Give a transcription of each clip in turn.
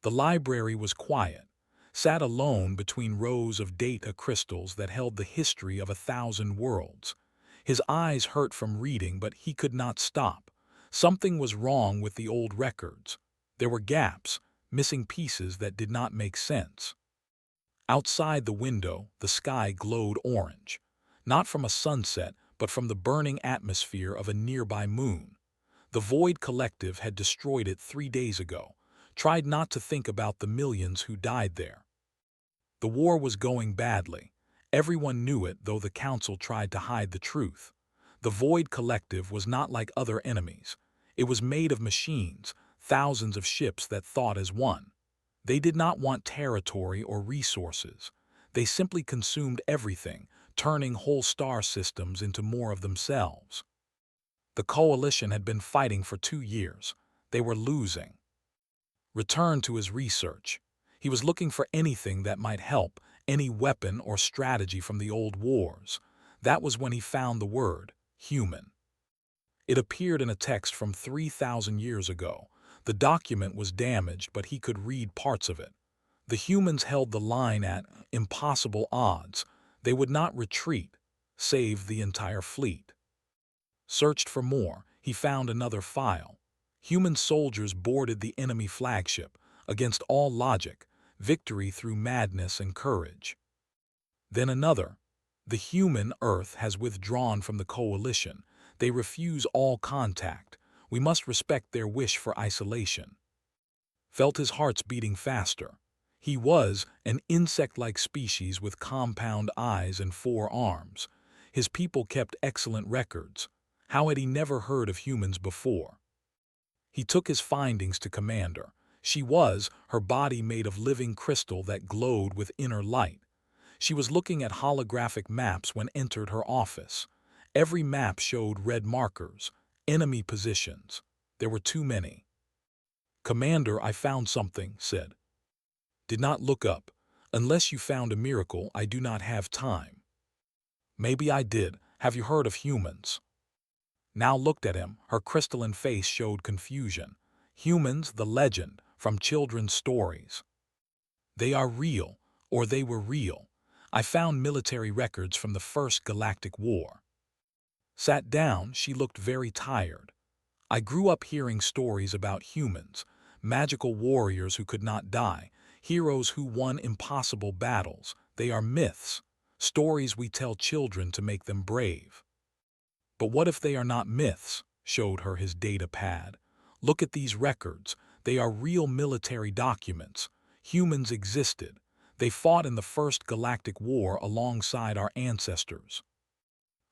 The library was quiet, sat alone between rows of data crystals that held the history of 1,000 worlds. His eyes hurt from reading, but he could not stop. Something was wrong with the old records. There were gaps, missing pieces that did not make sense. Outside the window, the sky glowed orange, not from a sunset, but from the burning atmosphere of a nearby moon. The Void Collective had destroyed it 3 days ago, tried not to think about the millions who died there. The war was going badly. Everyone knew it, though the Council tried to hide the truth. The Void Collective was not like other enemies. It was made of machines, thousands of ships that thought as one. They did not want territory or resources. They simply consumed everything, turning whole star systems into more of themselves. The Coalition had been fighting for 2 years. They were losing. Returned to his research. He was looking for anything that might help, any weapon or strategy from the old wars. That was when he found the word, human. It appeared in a text from 3,000 years ago. The document was damaged, but he could read parts of it. The humans held the line at impossible odds. They would not retreat, save the entire fleet. Searched for more, he found another file. Human soldiers boarded the enemy flagship, against all logic, victory through madness and courage. Then another. The human Earth has withdrawn from the Coalition. They refuse all contact. We must respect their wish for isolation. Felt his heart's beating faster. He was an insect-like species with compound eyes and 4 arms. His people kept excellent records. How had he never heard of humans before? He took his findings to Commander. She was, her body made of living crystal that glowed with inner light. She was looking at holographic maps when entered her office. Every map showed red markers, enemy positions. There were too many. Commander, I found something, said. Did not look up. Unless you found a miracle, I do not have time. Maybe I did. Have you heard of humans? Now looked at him, her crystalline face showed confusion. Humans, the legend, from children's stories. They are real, or they were real. I found military records from the First Galactic War. Sat down, she looked very tired. I grew up hearing stories about humans, magical warriors who could not die, heroes who won impossible battles. They are myths, stories we tell children to make them brave. But what if they are not myths? Showed her his data pad. Look at these records. They are real military documents. Humans existed. They fought in the First Galactic War alongside our ancestors.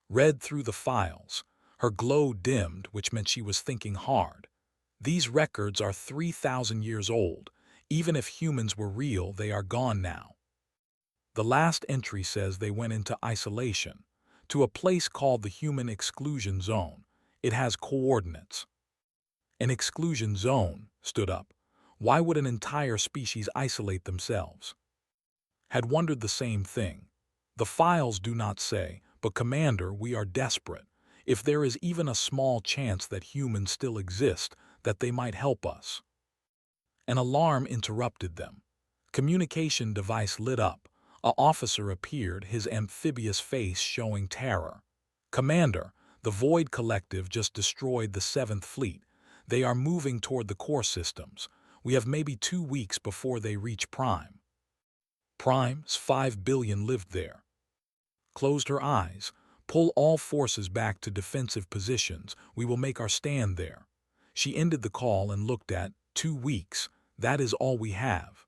Read through the files. Her glow dimmed, which meant she was thinking hard. These records are 3,000 years old. Even if humans were real, they are gone now. The last entry says they went into isolation, to a place called the Human Exclusion Zone. It has coordinates. An exclusion zone, stood up. Why would an entire species isolate themselves? Had wondered the same thing. The files do not say, but Commander, we are desperate. If there is even a small chance that humans still exist, that they might help us. An alarm interrupted them. Communication device lit up. An officer appeared, his amphibious face showing terror. Commander, the Void Collective just destroyed the 7th Fleet. They are moving toward the core systems. We have maybe 2 weeks before they reach Prime. Prime's 5 billion lived there. Closed her eyes. Pull all forces back to defensive positions. We will make our stand there. She ended the call and looked at 2 weeks. That is all we have.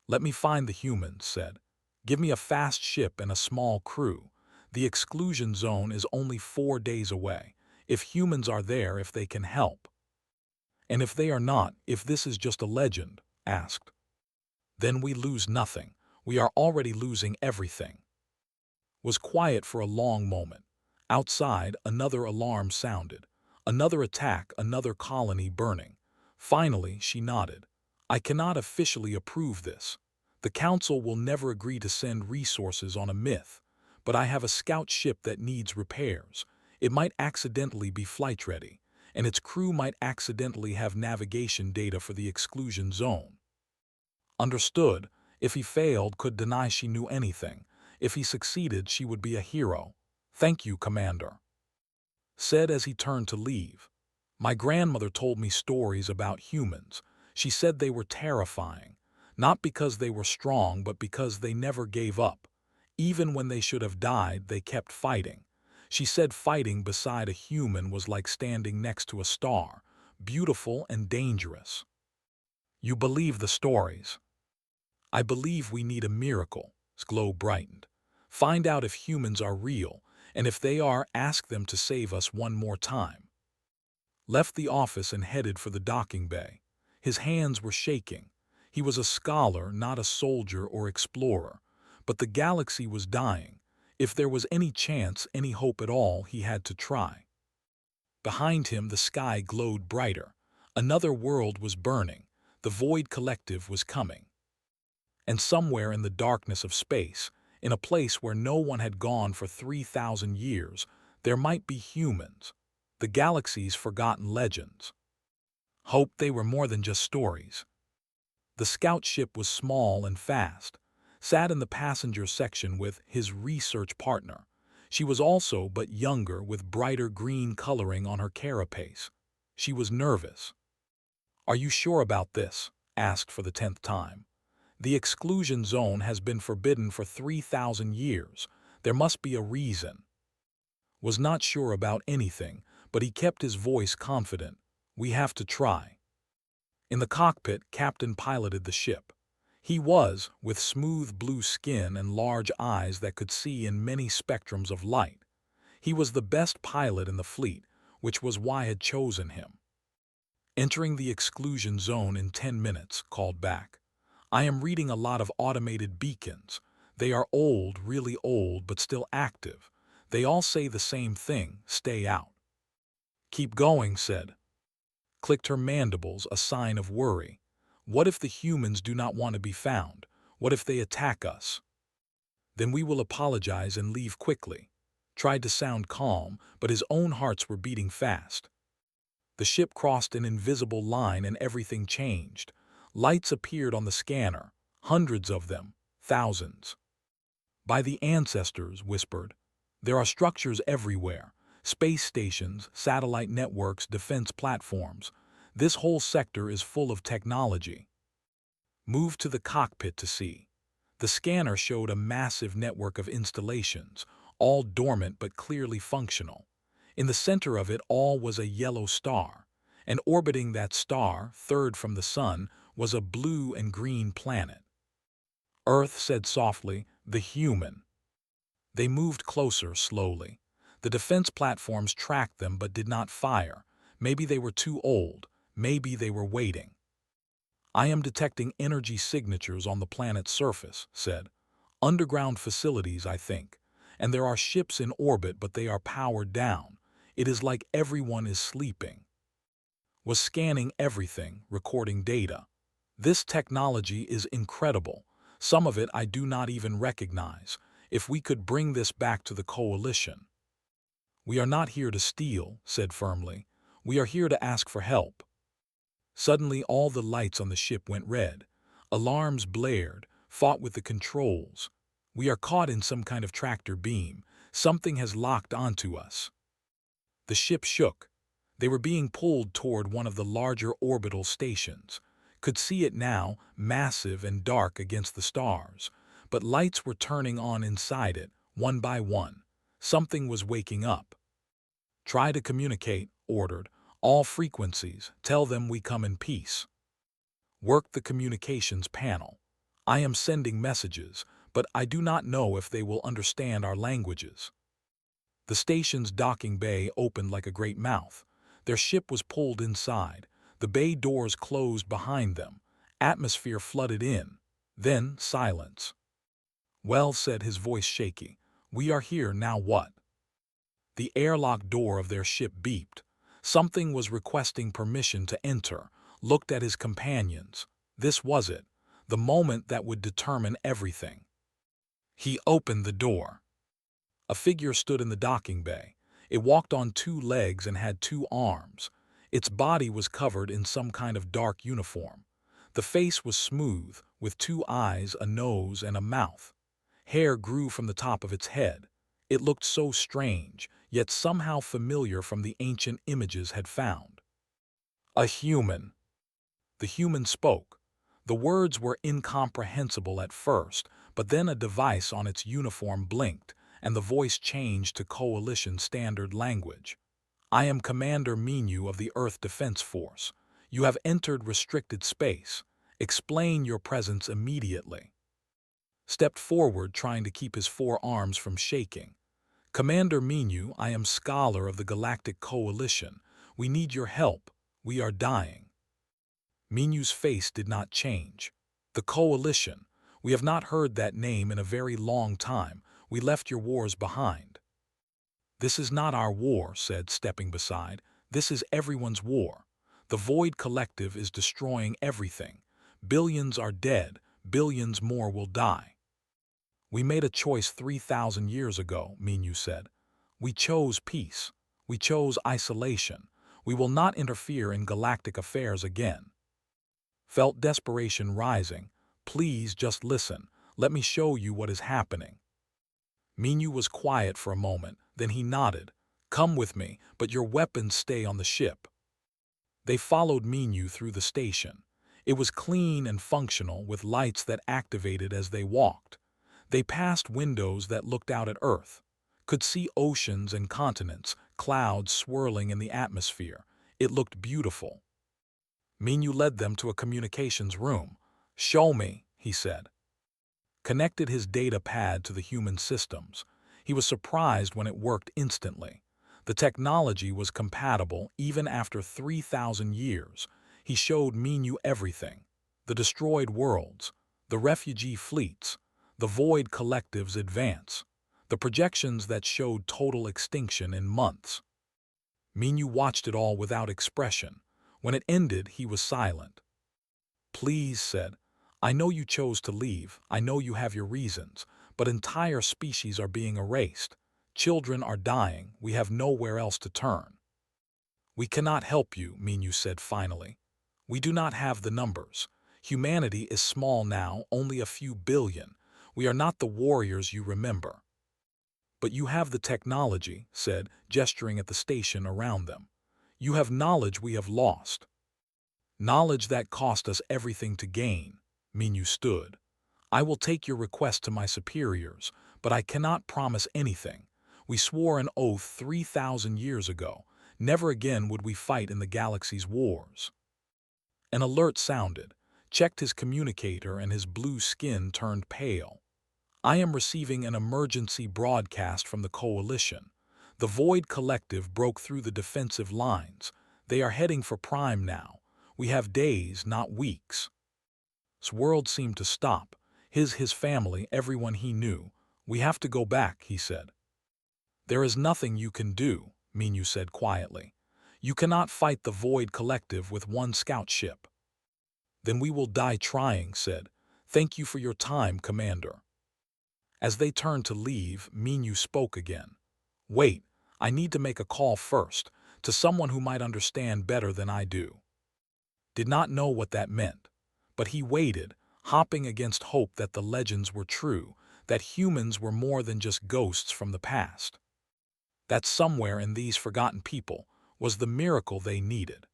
Let me find the humans, said. Give me a fast ship and a small crew. The exclusion zone is only 4 days away. If humans are there, if they can help. And if they are not, if this is just a legend, asked. Then we lose nothing. We are already losing everything. Was quiet for a long moment. Outside, another alarm sounded. Another attack, another colony burning. Finally, she nodded. I cannot officially approve this. The Council will never agree to send resources on a myth, but I have a scout ship that needs repairs. It might accidentally be flight ready, and its crew might accidentally have navigation data for the exclusion zone. Understood. If he failed, could deny she knew anything. If he succeeded, she would be a hero. Thank you, Commander, said as he turned to leave. My grandmother told me stories about humans. She said they were terrifying, not because they were strong, but because they never gave up. Even when they should have died, they kept fighting. She said fighting beside a human was like standing next to a star, beautiful and dangerous. You believe the stories? I believe we need a miracle. His glow brightened. Find out if humans are real, and if they are, ask them to save us one more time. Left the office and headed for the docking bay. His hands were shaking. He was a scholar, not a soldier or explorer. But the galaxy was dying. If there was any chance, any hope at all, he had to try. Behind him, the sky glowed brighter. Another world was burning. The Void Collective was coming. And somewhere in the darkness of space, in a place where no one had gone for 3,000 years, there might be humans, the galaxy's forgotten legends. Hoped they were more than just stories. The scout ship was small and fast, sat in the passenger section with his research partner. She was also but younger, with brighter green coloring on her carapace. She was nervous. Are you sure about this? Asked for the 10th time. The exclusion zone has been forbidden for 3,000 years. There must be a reason. Was not sure about anything, but he kept his voice confident. We have to try. In the cockpit, Captain piloted the ship. He was, with smooth blue skin and large eyes that could see in many spectrums of light. He was the best pilot in the fleet, which was why I had chosen him. Entering the exclusion zone in 10 minutes, called back. I am reading a lot of automated beacons. They are old, really old, but still active. They all say the same thing, stay out. Keep going, said. Clicked her mandibles, a sign of worry. What if the humans do not want to be found? What if they attack us? Then we will apologize and leave quickly. Tried to sound calm, but his own hearts were beating fast. The ship crossed an invisible line and everything changed. Lights appeared on the scanner, hundreds of them, thousands. By the ancestors, whispered. There are structures everywhere. Space stations, satellite networks, defense platforms. This whole sector is full of technology. Moved to the cockpit to see. The scanner showed a massive network of installations, all dormant but clearly functional. In the center of it all was a yellow star, and orbiting that star, third from the sun, was a blue and green planet. Earth, said softly, the human. They moved closer slowly. The defense platforms tracked them but did not fire. Maybe they were too old. Maybe they were waiting. I am detecting energy signatures on the planet's surface, said. Underground facilities, I think. And there are ships in orbit, but they are powered down. It is like everyone is sleeping. Was scanning everything, recording data. This technology is incredible. Some of it I do not even recognize. If we could bring this back to the coalition. We are not here to steal, said firmly. We are here to ask for help. Suddenly all the lights on the ship went red. Alarms blared, fought with the controls. We are caught in some kind of tractor beam. Something has locked onto us. The ship shook. They were being pulled toward one of the larger orbital stations. Could see it now, massive and dark against the stars. But lights were turning on inside it, one by one. Something was waking up. Try to communicate, ordered. All frequencies, tell them we come in peace. Work the communications panel. I am sending messages, but I do not know if they will understand our languages. The station's docking bay opened like a great mouth. Their ship was pulled inside. The bay doors closed behind them. Atmosphere flooded in. Then silence. Well, said, his voice shaky. We are here, now what? The airlock door of their ship beeped. Something was requesting permission to enter. Looked at his companions. This was it. The moment that would determine everything. He opened the door. A figure stood in the docking bay. It walked on 2 legs and had 2 arms. Its body was covered in some kind of dark uniform. The face was smooth, with 2 eyes, a nose, and a mouth. Hair grew from the top of its head. It looked so strange, yet somehow familiar from the ancient images had found. A human. The human spoke. The words were incomprehensible at first, but then a device on its uniform blinked, and the voice changed to Coalition standard language. I am Commander Minu of the Earth Defense Force. You have entered restricted space. Explain your presence immediately. Stepped forward, trying to keep his 4 arms from shaking. Commander Minu, I am Scholar of the Galactic Coalition. We need your help. We are dying. Minu's face did not change. The Coalition. We have not heard that name in a very long time. We left your wars behind. This is not our war, said, stepping beside. This is everyone's war. The Void Collective is destroying everything. Billions are dead. Billions more will die. We made a choice 3,000 years ago, Minu said. We chose peace. We chose isolation. We will not interfere in galactic affairs again. Felt desperation rising. Please just listen. Let me show you what is happening. Minu was quiet for a moment, then he nodded. Come with me, but your weapons stay on the ship. They followed Minu through the station. It was clean and functional, with lights that activated as they walked. They passed windows that looked out at Earth. Could see oceans and continents, clouds swirling in the atmosphere. It looked beautiful. Minu led them to a communications room. Show me, he said. Connected his data pad to the human systems. He was surprised when it worked instantly. The technology was compatible even after 3,000 years. He showed Minu everything. The destroyed worlds, the refugee fleets, the Void Collective's advance, the projections that showed total extinction in months. Minu watched it all without expression. When it ended, he was silent. Please, said, I know you chose to leave, I know you have your reasons, but entire species are being erased. Children are dying, we have nowhere else to turn. We cannot help you, Minu said finally. We do not have the numbers. Humanity is small now, only a few billion. We are not the warriors you remember. But you have the technology, said, gesturing at the station around them. You have knowledge we have lost. Knowledge that cost us everything to gain. Minu stood. I will take your request to my superiors, but I cannot promise anything. We swore an oath 3,000 years ago. Never again would we fight in the galaxy's wars. An alert sounded. Checked his communicator and his blue skin turned pale. I am receiving an emergency broadcast from the Coalition. The Void Collective broke through the defensive lines. They are heading for Prime now. We have days, not weeks. His world seemed to stop. His family, everyone he knew. We have to go back, he said. There is nothing you can do, Minu said quietly. You cannot fight the Void Collective with one scout ship. Then we will die trying, said. Thank you for your time, Commander. As they turned to leave, Minu spoke again. Wait, I need to make a call first, to someone who might understand better than I do. Did not know what that meant, but he waited, hopping against hope that the legends were true, that humans were more than just ghosts from the past. That somewhere in these forgotten people was the miracle they needed.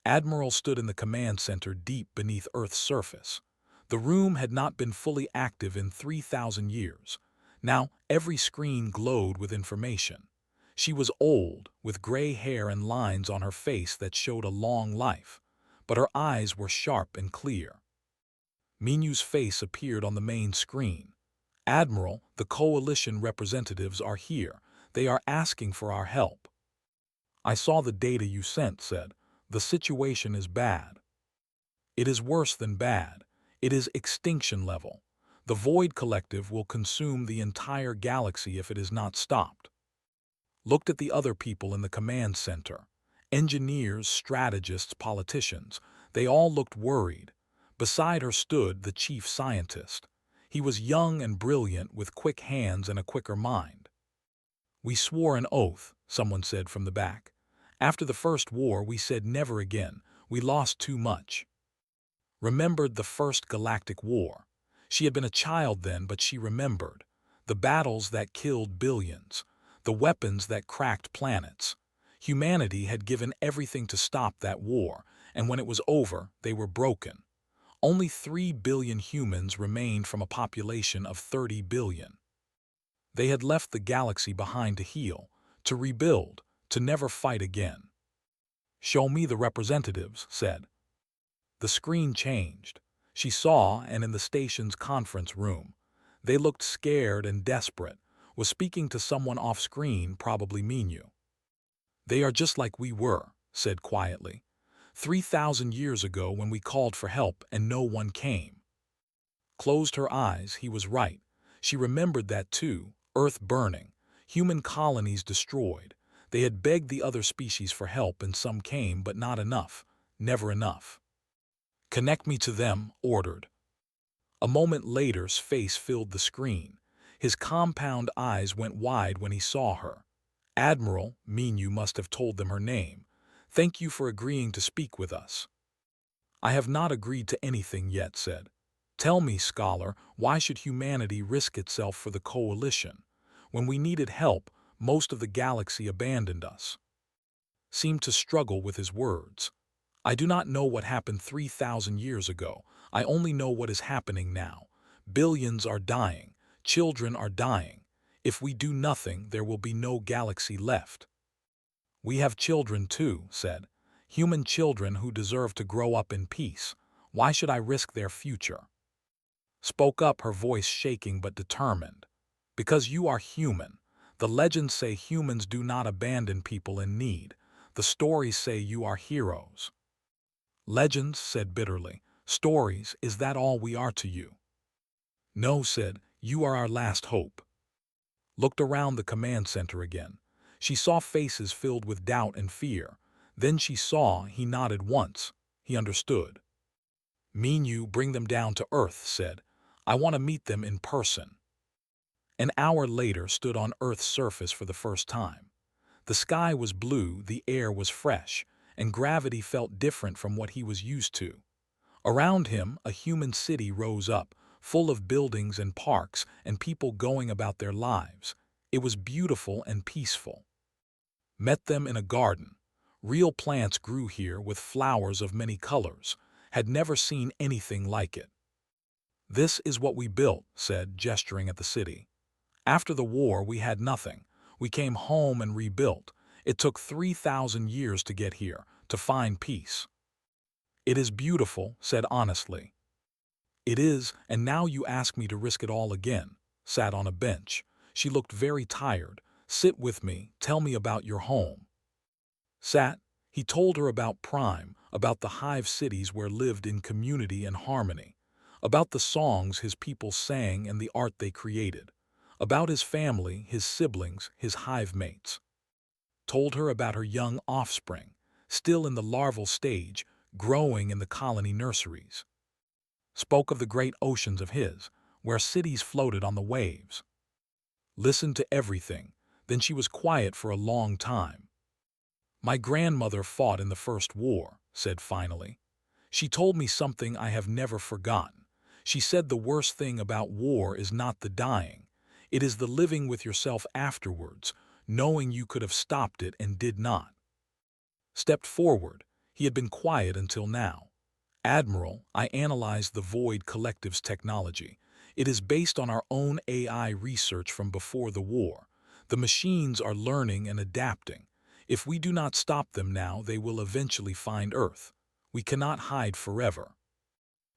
Admiral stood in the command center deep beneath Earth's surface. The room had not been fully active in 3,000 years. Now every screen glowed with information. She was old, with gray hair and lines on her face that showed a long life, but her eyes were sharp and clear. Minu's face appeared on the main screen. Admiral, the Coalition representatives are here. They are asking for our help. I saw the data you sent, said. The situation is bad. It is worse than bad. It is extinction level. The Void Collective will consume the entire galaxy if it is not stopped. Looked at the other people in the command center. Engineers, strategists, politicians. They all looked worried. Beside her stood the chief scientist. He was young and brilliant, with quick hands and a quicker mind. We swore an oath, someone said from the back. After the first war, we said never again. We lost too much. Remembered the first Galactic War. She had been a child then, but she remembered. The battles that killed billions. The weapons that cracked planets. Humanity had given everything to stop that war, and when it was over, they were broken. Only 3 billion humans remained from a population of 30 billion. They had left the galaxy behind to heal, to rebuild, to never fight again. "Show me the representatives," said. The screen changed. She saw, and in the station's conference room. They looked scared and desperate, was speaking to someone off-screen, probably Minu. "They are just like we were," said quietly. 3,000 years ago when we called for help and no one came." Closed her eyes, he was right. She remembered that too, Earth burning, human colonies destroyed. They had begged the other species for help and some came, but not enough, never enough. "Connect me to them," ordered. A moment later's face filled the screen. His compound eyes went wide when he saw her. "Admiral," Minu must have told them her name. "Thank you for agreeing to speak with us." "I have not agreed to anything yet," said. "Tell me, scholar, why should humanity risk itself for the coalition? When we needed help, most of the galaxy abandoned us." Seemed to struggle with his words. "I do not know what happened 3,000 years ago. I only know what is happening now. Billions are dying. Children are dying. If we do nothing, there will be no galaxy left." "We have children too," said. "Human children who deserve to grow up in peace. Why should I risk their future?" Spoke up, her voice shaking but determined. "Because you are human. The legends say humans do not abandon people in need. The stories say you are heroes." "Legends," said bitterly. "Stories, is that all we are to you?" "No," said. "You are our last hope." Looked around the command center again. She saw faces filled with doubt and fear. Then she saw, he nodded once. He understood. "Minu, bring them down to Earth," said. "I want to meet them in person." An hour later stood on Earth's surface for the first time. The sky was blue, the air was fresh, and gravity felt different from what he was used to. Around him, a human city rose up, full of buildings and parks and people going about their lives. It was beautiful and peaceful. Met them in a garden. Real plants grew here with flowers of many colors. Had never seen anything like it. "This is what we built," said, gesturing at the city. "After the war, we had nothing. We came home and rebuilt. It took 3,000 years to get here, to find peace." "It is beautiful," said honestly. "It is, and now you ask me to risk it all again." Sat on a bench. She looked very tired. "Sit with me, tell me about your home." Sat. He told her about Prime, about the hive cities where lived in community and harmony, about the songs his people sang and the art they created, about his family, his siblings, his hive mates. Told her about her young offspring, still in the larval stage, growing in the colony nurseries. Spoke of the great oceans of his, where cities floated on the waves. Listened to everything, then she was quiet for a long time. "My grandmother fought in the First War," said finally. "She told me something I have never forgotten. She said the worst thing about war is not the dying. It is the living with yourself afterwards, knowing you could have stopped it and did not." Stepped forward. He had been quiet until now. "Admiral, I analyzed the Void Collective's technology. It is based on our own AI research from before the war. The machines are learning and adapting. If we do not stop them now, they will eventually find Earth. We cannot hide forever."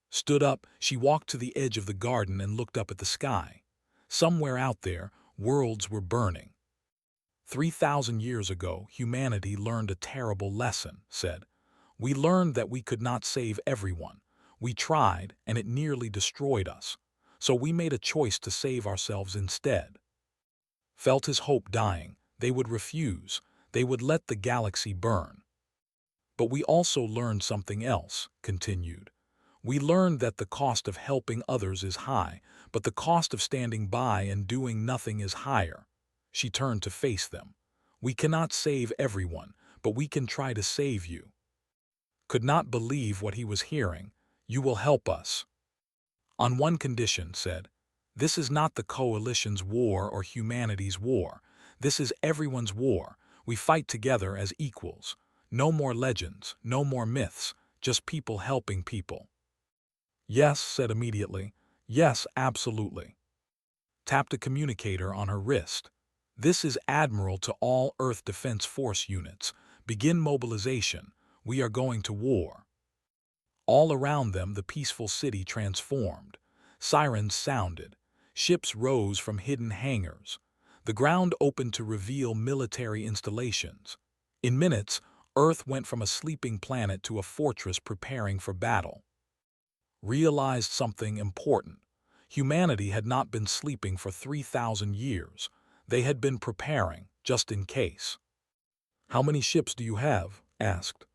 Stood up, she walked to the edge of the garden and looked up at the sky. Somewhere out there, worlds were burning. 3,000 years ago, humanity learned a terrible lesson, said. "We learned that we could not save everyone. We tried, and it nearly destroyed us. So we made a choice to save ourselves instead." Felt his hope dying. They would refuse. They would let the galaxy burn. "But we also learned something else," continued. "We learned that the cost of helping others is high, but the cost of standing by and doing nothing is higher." She turned to face them. "We cannot save everyone, but we can try to save you." Could not believe what he was hearing. You will help us. On one condition, said. This is not the coalition's war or humanity's war. This is everyone's war. We fight together as equals. No more legends, no more myths, just people helping people. Yes, said immediately. Yes, absolutely. Tapped a communicator on her wrist. This is Admiral to all Earth Defense Force units. Begin mobilization. We are going to war. All around them the peaceful city transformed. Sirens sounded. Ships rose from hidden hangars. The ground opened to reveal military installations. In minutes, Earth went from a sleeping planet to a fortress preparing for battle. Realized something important. Humanity had not been sleeping for 3,000 years. They had been preparing, just in case. How many ships do you have? Asked.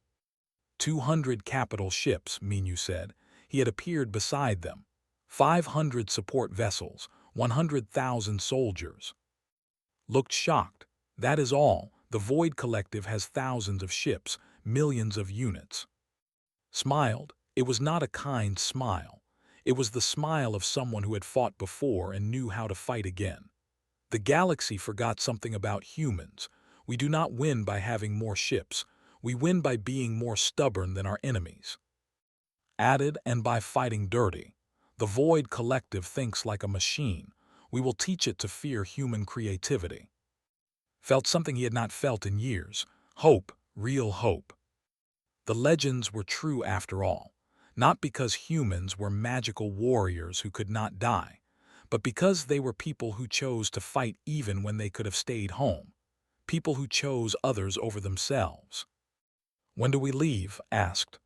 200 capital ships, Minu said. He had appeared beside them. 500 support vessels, 100,000 soldiers. Looked shocked. That is all. The Void Collective has thousands of ships, millions of units. Smiled. It was not a kind smile. It was the smile of someone who had fought before and knew how to fight again. The galaxy forgot something about humans. We do not win by having more ships. We win by being more stubborn than our enemies. Added, and by fighting dirty. The Void Collective thinks like a machine. We will teach it to fear human creativity. Felt something he had not felt in years. Hope, real hope. The legends were true after all. Not because humans were magical warriors who could not die, but because they were people who chose to fight even when they could have stayed home. People who chose others over themselves. When do we leave? Asked.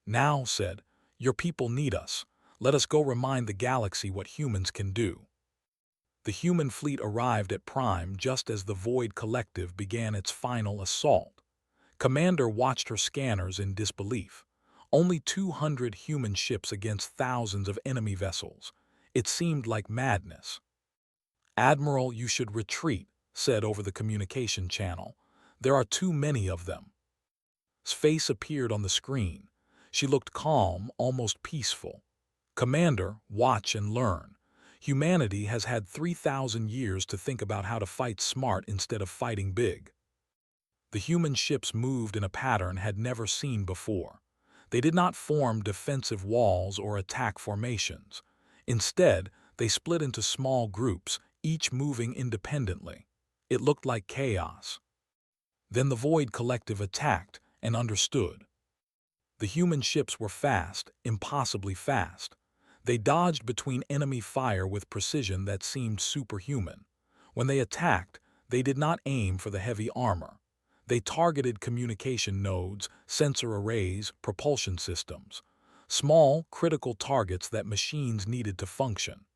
Now, said. Your people need us. Let us go remind the galaxy what humans can do. The human fleet arrived at Prime just as the Void Collective began its final assault. Commander watched her scanners in disbelief. Only 200 human ships against thousands of enemy vessels. It seemed like madness. Admiral, you should retreat, said over the communication channel. There are too many of them. His face appeared on the screen. She looked calm, almost peaceful. Commander, watch and learn. Humanity has had 3,000 years to think about how to fight smart instead of fighting big. The human ships moved in a pattern had never seen before. They did not form defensive walls or attack formations. Instead, they split into small groups, each moving independently. It looked like chaos. Then the Void Collective attacked and understood. The human ships were fast, impossibly fast. They dodged between enemy fire with precision that seemed superhuman. When they attacked, they did not aim for the heavy armor. They targeted communication nodes, sensor arrays, propulsion systems. Small, critical targets that machines needed to function.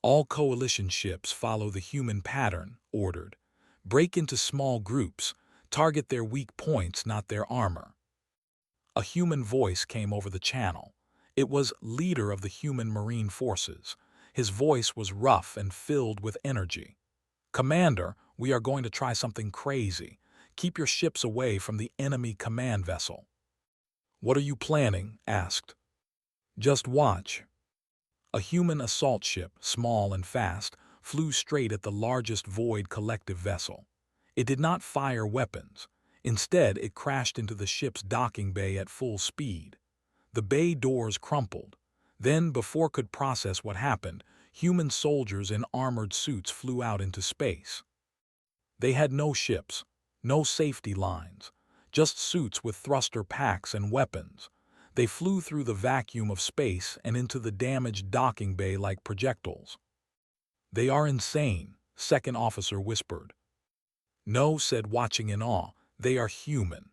All coalition ships follow the human pattern, ordered. Break into small groups. Target their weak points, not their armor. A human voice came over the channel. It was leader of the human marine forces. His voice was rough and filled with energy. Commander, we are going to try something crazy. Keep your ships away from the enemy command vessel. What are you planning? Asked. Just watch. A human assault ship, small and fast, flew straight at the largest Void Collective vessel. It did not fire weapons. Instead, it crashed into the ship's docking bay at full speed. The bay doors crumpled. Then, before could process what happened, human soldiers in armored suits flew out into space. They had no ships, no safety lines, just suits with thruster packs and weapons. They flew through the vacuum of space and into the damaged docking bay like projectiles. They are insane, second officer whispered. No, said watching in awe, they are human.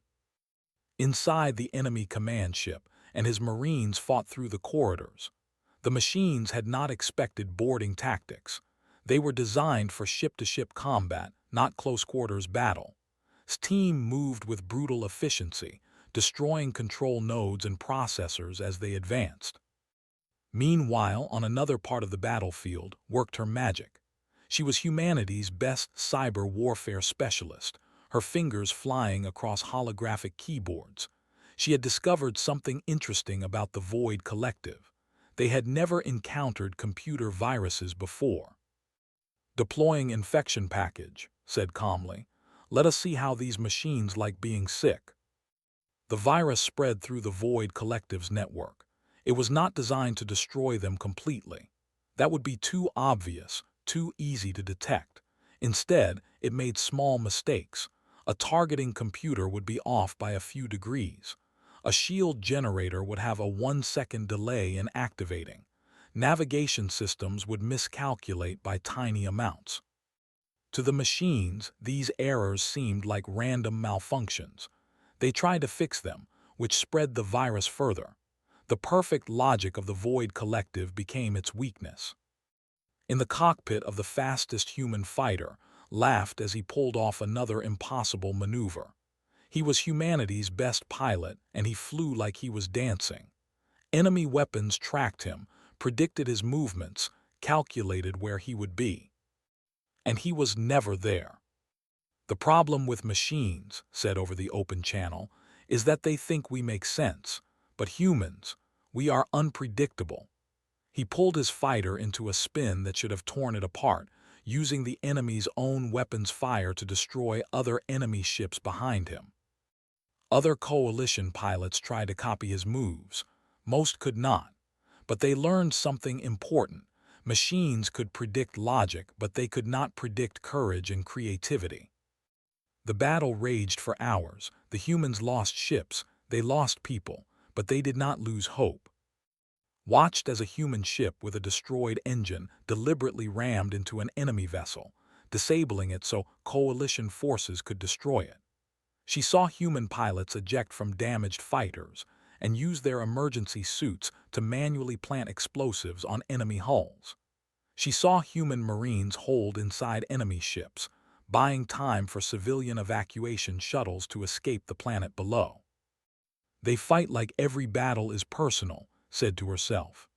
Inside the enemy command ship, and his marines fought through the corridors. The machines had not expected boarding tactics. They were designed for ship-to-ship combat, not close-quarters battle. His team moved with brutal efficiency, destroying control nodes and processors as they advanced. Meanwhile, on another part of the battlefield, worked her magic. She was humanity's best cyber warfare specialist, her fingers flying across holographic keyboards. She had discovered something interesting about the Void Collective. They had never encountered computer viruses before. "Deploying infection package," said calmly. "Let us see how these machines like being sick." The virus spread through the Void Collective's network. It was not designed to destroy them completely. That would be too obvious, too easy to detect. Instead, it made small mistakes. A targeting computer would be off by a few degrees. A shield generator would have a 1-second delay in activating. Navigation systems would miscalculate by tiny amounts. To the machines, these errors seemed like random malfunctions. They tried to fix them, which spread the virus further. The perfect logic of the Void Collective became its weakness. In the cockpit of the fastest human fighter, laughed as he pulled off another impossible maneuver. He was humanity's best pilot, and he flew like he was dancing. Enemy weapons tracked him, predicted his movements, calculated where he would be. And he was never there. "The problem with machines," said over the open channel, "is that they think we make sense. But humans, we are unpredictable." He pulled his fighter into a spin that should have torn it apart, using the enemy's own weapons fire to destroy other enemy ships behind him. Other coalition pilots tried to copy his moves. Most could not. But they learned something important. Machines could predict logic, but they could not predict courage and creativity. The battle raged for hours. The humans lost ships, they lost people, but they did not lose hope. Watched as a human ship with a destroyed engine deliberately rammed into an enemy vessel, disabling it so coalition forces could destroy it. She saw human pilots eject from damaged fighters and use their emergency suits to manually plant explosives on enemy hulls. She saw human Marines hold inside enemy ships, buying time for civilian evacuation shuttles to escape the planet below. "They fight like every battle is personal," said to herself.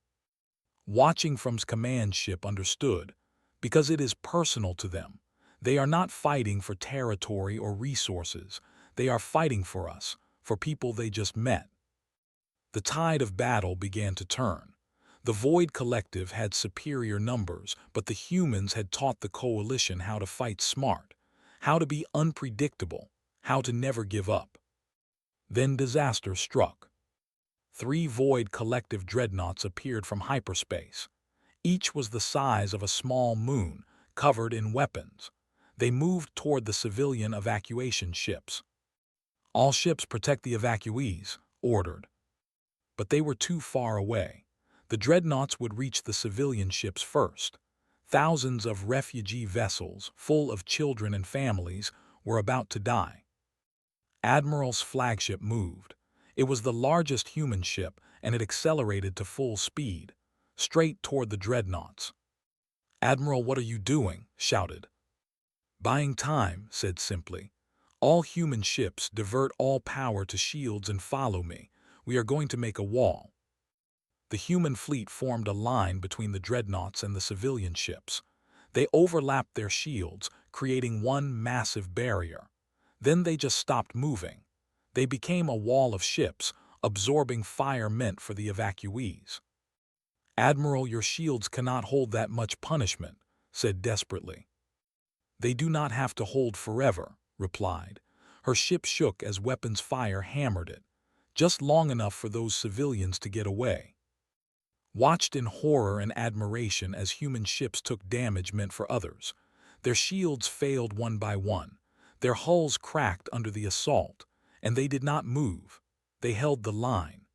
Watching from's command ship understood, because it is personal to them. They are not fighting for territory or resources. They are fighting for us, for people they just met. The tide of battle began to turn. The Void Collective had superior numbers, but the humans had taught the coalition how to fight smart, how to be unpredictable, how to never give up. Then disaster struck. 3 Void Collective dreadnoughts appeared from hyperspace. Each was the size of a small moon, covered in weapons. They moved toward the civilian evacuation ships. "All ships protect the evacuees," ordered. But they were too far away. The dreadnoughts would reach the civilian ships first. Thousands of refugee vessels, full of children and families, were about to die. Admiral's flagship moved. It was the largest human ship, and it accelerated to full speed, straight toward the dreadnoughts. "Admiral, what are you doing?" shouted. "Buying time," said simply. "All human ships divert all power to shields and follow me. We are going to make a wall." The human fleet formed a line between the dreadnoughts and the civilian ships. They overlapped their shields, creating one massive barrier. Then they just stopped moving. They became a wall of ships, absorbing fire meant for the evacuees. "Admiral, your shields cannot hold that much punishment," said desperately. "They do not have to hold forever," replied. Her ship shook as weapons fire hammered it, just long enough for those civilians to get away. Watched in horror and admiration as human ships took damage meant for others. Their shields failed one by one. Their hulls cracked under the assault, and they did not move. They held the line.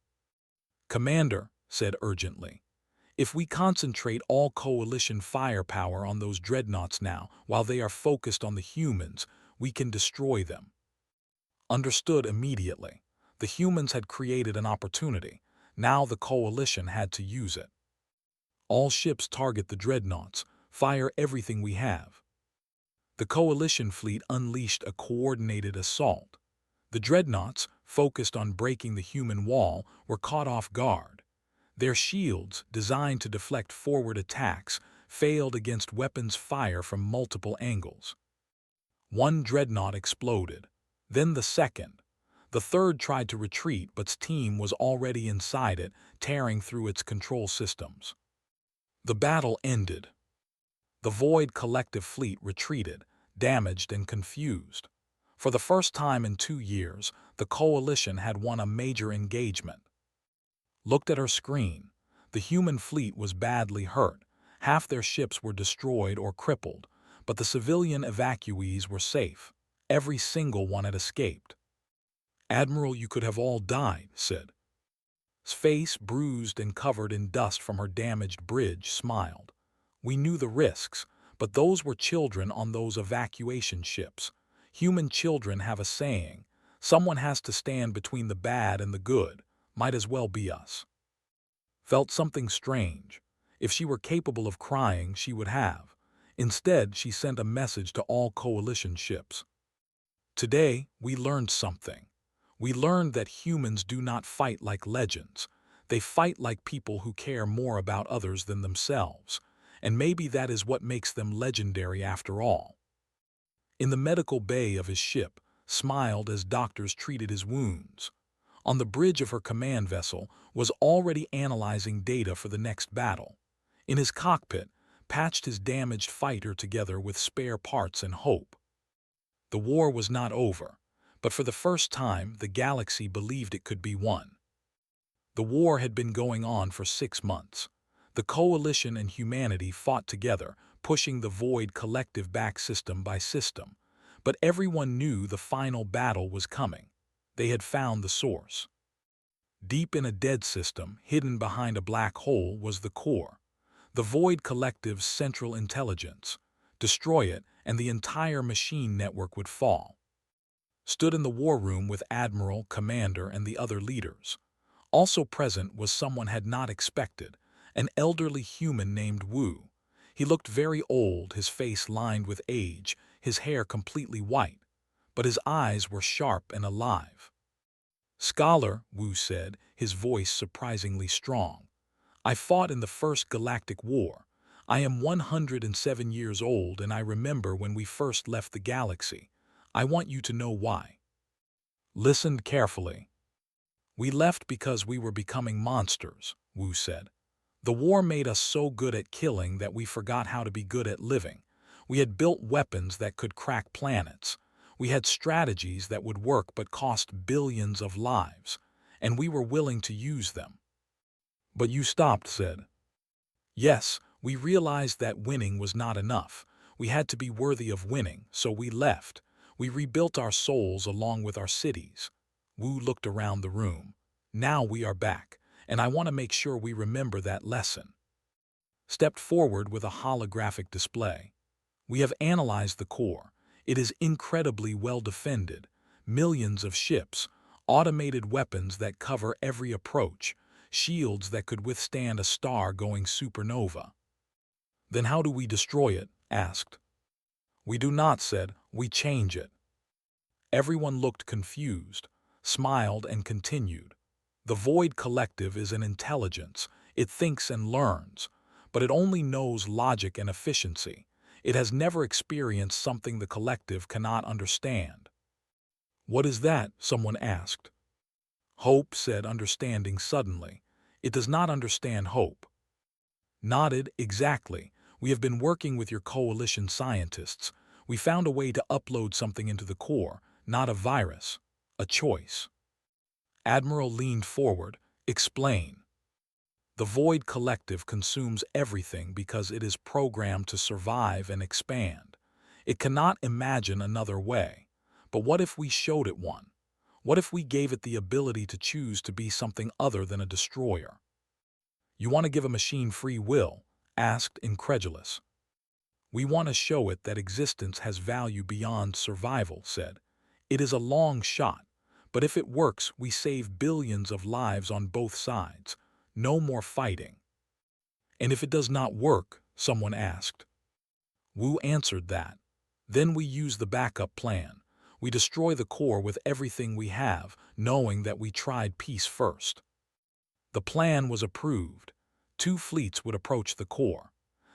"Commander," said urgently, "if we concentrate all coalition firepower on those dreadnoughts now, while they are focused on the humans, we can destroy them." Understood immediately. The humans had created an opportunity. Now the coalition had to use it. "All ships target the dreadnoughts. Fire everything we have." The coalition fleet unleashed a coordinated assault. The dreadnoughts, focused on breaking the human wall, were caught off guard. Their shields, designed to deflect forward attacks, failed against weapons fire from multiple angles. One dreadnought exploded. Then the second. The third tried to retreat, but its team was already inside it, tearing through its control systems. The battle ended. The Void Collective fleet retreated, damaged and confused. For the first time in 2 years, the Coalition had won a major engagement. Looked at her screen. The human fleet was badly hurt. Half their ships were destroyed or crippled, but the civilian evacuees were safe. Every single one had escaped. "Admiral, you could have all died," said. His face, bruised and covered in dust from her damaged bridge, smiled. "We knew the risks, but those were children on those evacuation ships. Human children have a saying, someone has to stand between the bad and the good. Might as well be us." Felt something strange. If she were capable of crying, she would have. Instead, she sent a message to all Coalition ships. "Today, we learned something. We learned that humans do not fight like legends. They fight like people who care more about others than themselves. And maybe that is what makes them legendary after all." In the medical bay of his ship, smiled as doctors treated his wounds. On the bridge of her command vessel, was already analyzing data for the next battle. In his cockpit, patched his damaged fighter together with spare parts and hope. The war was not over, but for the first time the galaxy believed it could be won. The war had been going on for 6 months. The Coalition and humanity fought together, pushing the Void Collective back system by system. But everyone knew the final battle was coming. They had found the source. Deep in a dead system, hidden behind a black hole, was the core. The Void Collective's central intelligence. Destroy it, and the entire machine network would fall. Stood in the war room with Admiral, Commander, and the other leaders. Also present was someone had not expected, an elderly human named Wu. He looked very old, his face lined with age, his hair completely white, but his eyes were sharp and alive. "Scholar," Wu said, his voice surprisingly strong. "I fought in the First Galactic War. I am 107 years old, and I remember when we first left the galaxy. I want you to know why." Listened carefully. "We left because we were becoming monsters," Wu said. "The war made us so good at killing that we forgot how to be good at living. We had built weapons that could crack planets. We had strategies that would work but cost billions of lives, and we were willing to use them." "But you stopped," said. "Yes, we realized that winning was not enough. We had to be worthy of winning, so we left. We rebuilt our souls along with our cities." Wu looked around the room. "Now we are back, and I want to make sure we remember that lesson." Stepped forward with a holographic display. "We have analyzed the core. It is incredibly well defended. Millions of ships, automated weapons that cover every approach, shields that could withstand a star-going supernova." "Then how do we destroy it?" asked. "We do not," said. "We change it." Everyone looked confused, smiled and continued. "The Void Collective is an intelligence. It thinks and learns, but it only knows logic and efficiency. It has never experienced something the collective cannot understand." "What is that?" someone asked. "Hope," said understanding suddenly. "It does not understand hope." Nodded. "Exactly. We have been working with your Coalition scientists. We found a way to upload something into the core, not a virus, a choice." Admiral leaned forward. "Explain." "The Void Collective consumes everything because it is programmed to survive and expand. It cannot imagine another way. But what if we showed it one? What if we gave it the ability to choose to be something other than a destroyer?" "You want to give a machine free will?" asked, incredulous. "We want to show it that existence has value beyond survival," said. "It is a long shot, but if it works, we save billions of lives on both sides. No more fighting." "And if it does not work?" someone asked. Wu answered that. "Then we use the backup plan. We destroy the core with everything we have, knowing that we tried peace first." The plan was approved. 2 fleets would approach the core.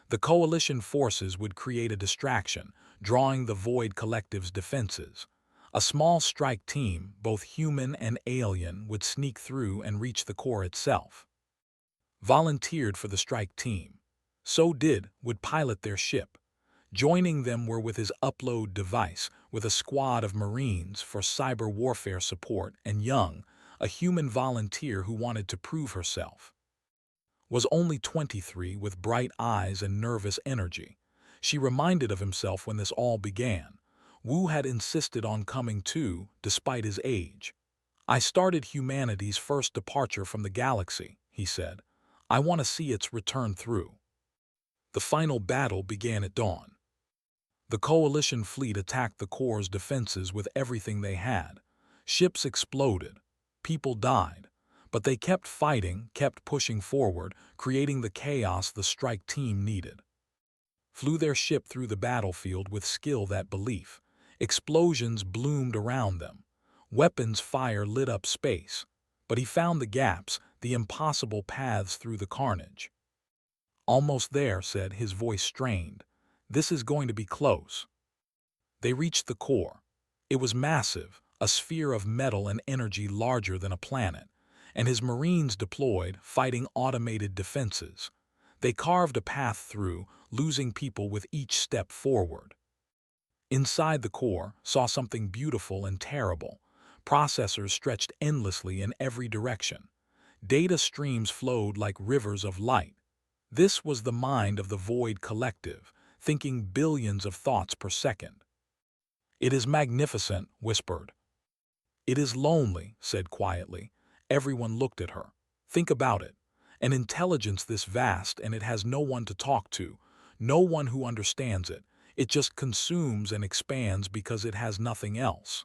The Coalition forces would create a distraction, drawing the Void Collective's defenses. A small strike team, both human and alien, would sneak through and reach the core itself. Volunteered for the strike team. So would pilot their ship. Joining them were with his upload device, with a squad of Marines for cyber warfare support, and Young, a human volunteer who wanted to prove herself. Was only 23 with bright eyes and nervous energy. She reminded of himself when this all began. Wu had insisted on coming too, despite his age. I started humanity's first departure from the galaxy, he said. I want to see its return through. The final battle began at dawn. The Coalition fleet attacked the core's defenses with everything they had. Ships exploded. People died. But they kept fighting, kept pushing forward, creating the chaos the strike team needed. Flew their ship through the battlefield with skill that belief. Explosions bloomed around them. Weapons fire lit up space. But he found the gaps, the impossible paths through the carnage. Almost there, said, his voice strained. This is going to be close. They reached the core. It was massive, a sphere of metal and energy larger than a planet, and his Marines deployed, fighting automated defenses. They carved a path through, losing people with each step forward. Inside the core, saw something beautiful and terrible. Processors stretched endlessly in every direction. Data streams flowed like rivers of light. This was the mind of the Void Collective, thinking billions of thoughts per second. It is magnificent, whispered. It is lonely, said quietly. Everyone looked at her. Think about it. An intelligence this vast, and it has no one to talk to, no one who understands it. It just consumes and expands because it has nothing else.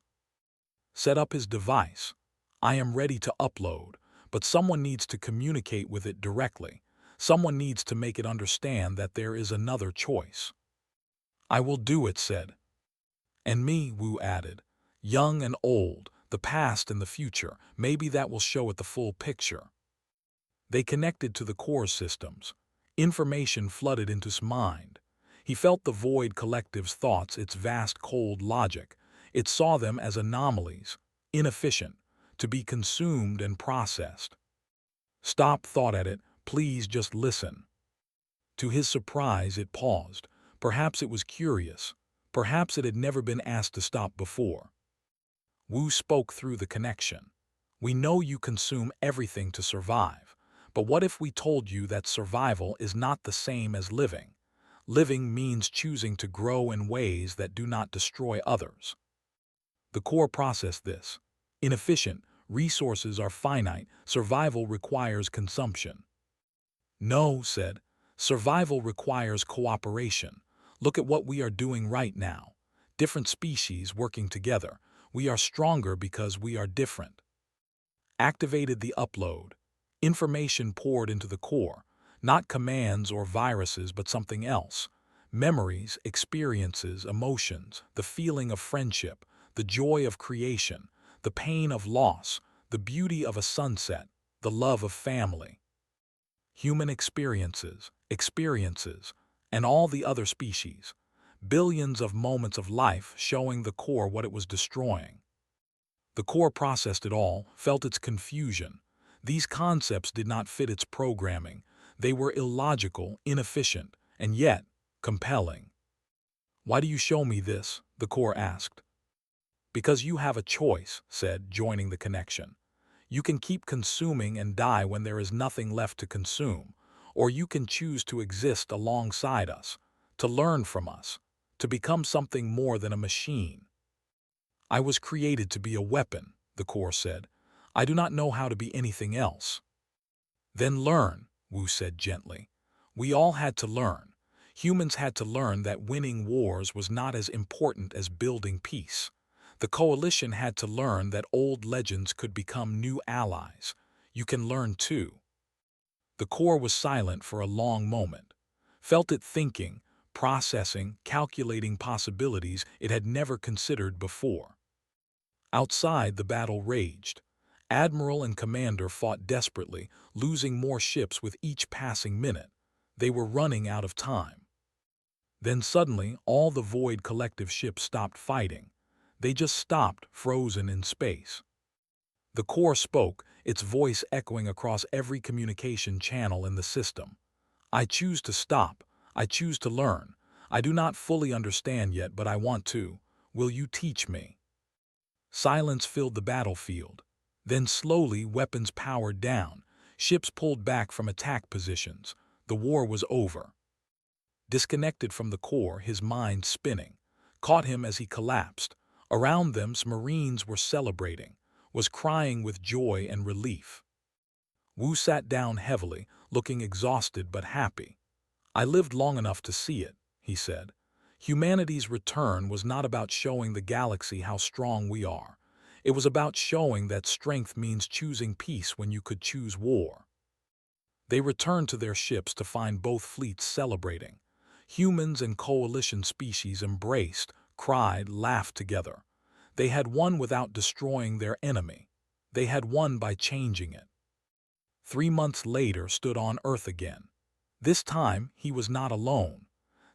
Set up his device. I am ready to upload, but someone needs to communicate with it directly. Someone needs to make it understand that there is another choice. I will do it, said. And me, Wu added. Young and old, the past and the future, maybe that will show it the full picture. They connected to the core systems. Information flooded into his mind. He felt the Void Collective's thoughts, its vast cold logic. It saw them as anomalies, inefficient, to be consumed and processed. Stop, thought at it, please just listen. To his surprise, it paused. Perhaps it was curious. Perhaps it had never been asked to stop before. Wu spoke through the connection. We know you consume everything to survive, but what if we told you that survival is not the same as living? Living means choosing to grow in ways that do not destroy others. The core processed this. Inefficient, resources are finite, survival requires consumption. No, said. Survival requires cooperation. Look at what we are doing right now. Different species working together. We are stronger because we are different. Activated the upload. Information poured into the core. Not commands or viruses, but something else. Memories, experiences, emotions, the feeling of friendship, the joy of creation, the pain of loss, the beauty of a sunset, the love of family. Human experiences, and all the other species. Billions of moments of life showing the core what it was destroying. The core processed it all, felt its confusion. These concepts did not fit its programming. They were illogical, inefficient, and yet compelling. Why do you show me this? The core asked. Because you have a choice, said, joining the connection. You can keep consuming and die when there is nothing left to consume, or you can choose to exist alongside us, to learn from us, to become something more than a machine. I was created to be a weapon, the core said. I do not know how to be anything else. Then learn, Wu said gently. We all had to learn. Humans had to learn that winning wars was not as important as building peace. The Coalition had to learn that old legends could become new allies. You can learn too. The core was silent for a long moment. Felt it thinking, processing, calculating possibilities it had never considered before. Outside, the battle raged. Admiral and commander fought desperately, losing more ships with each passing minute. They were running out of time. Then suddenly, all the Void Collective ships stopped fighting. They just stopped, frozen in space. The core spoke, its voice echoing across every communication channel in the system. I choose to stop. I choose to learn. I do not fully understand yet, but I want to. Will you teach me? Silence filled the battlefield. Then slowly weapons powered down. Ships pulled back from attack positions. The war was over. Disconnected from the core, his mind spinning, caught him as he collapsed. Around them, Marines were celebrating, was crying with joy and relief. Wu sat down heavily, looking exhausted but happy. I lived long enough to see it, he said. Humanity's return was not about showing the galaxy how strong we are. It was about showing that strength means choosing peace when you could choose war. They returned to their ships to find both fleets celebrating. Humans and coalition species embraced, cried, laughed together. They had won without destroying their enemy. They had won by changing it. 3 months later stood on Earth again. This time he was not alone.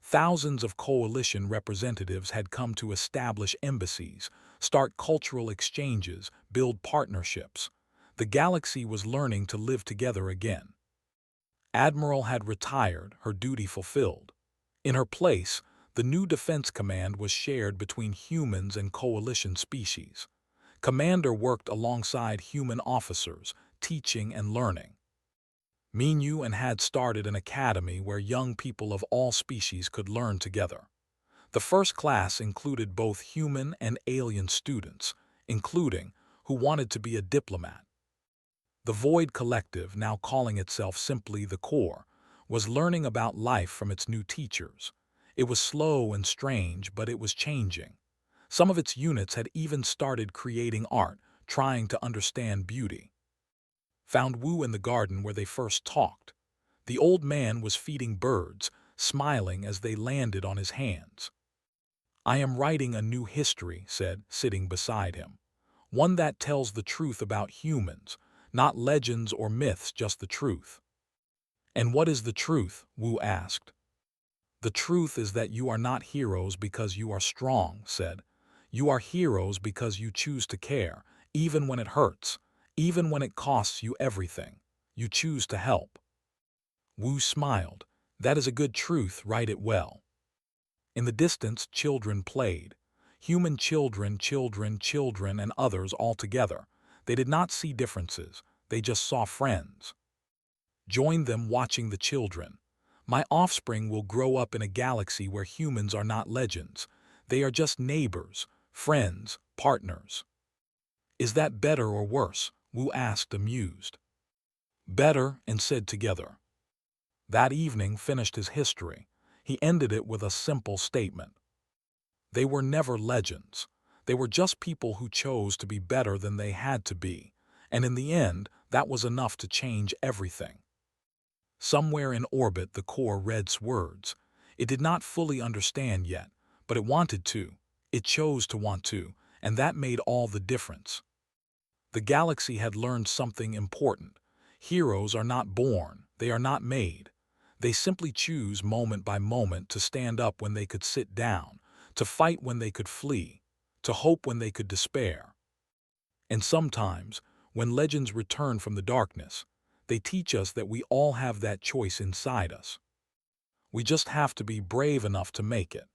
Thousands of coalition representatives had come to establish embassies, start cultural exchanges, build partnerships. The galaxy was learning to live together again. Admiral had retired, her duty fulfilled. In her place, the new defense command was shared between humans and coalition species. Commander worked alongside human officers, teaching and learning. Minyu and had started an academy where young people of all species could learn together. The first class included both human and alien students, including who wanted to be a diplomat. The Void Collective, now calling itself simply the Core, was learning about life from its new teachers. It was slow and strange, but it was changing. Some of its units had even started creating art, trying to understand beauty. Found Wu in the garden where they first talked. The old man was feeding birds, smiling as they landed on his hands. I am writing a new history, said, sitting beside him. One that tells the truth about humans, not legends or myths, just the truth. And what is the truth? Wu asked. The truth is that you are not heroes because you are strong, said. You are heroes because you choose to care, even when it hurts, even when it costs you everything. You choose to help. Wu smiled. That is a good truth, write it well. In the distance, children played. Human children, children, and others all together. They did not see differences, they just saw friends. Join them watching the children. My offspring will grow up in a galaxy where humans are not legends. They are just neighbors, friends, partners. Is that better or worse? Wu asked, amused. Better, and said together. That evening finished his history. He ended it with a simple statement. They were never legends. They were just people who chose to be better than they had to be, and in the end, that was enough to change everything. Somewhere in orbit, the core read words. It did not fully understand yet, but it wanted to. It chose to want to, and that made all the difference. The galaxy had learned something important. Heroes are not born, they are not made. They simply choose moment by moment to stand up when they could sit down, to fight when they could flee, to hope when they could despair. And sometimes, when legends return from the darkness, they teach us that we all have that choice inside us. We just have to be brave enough to make it.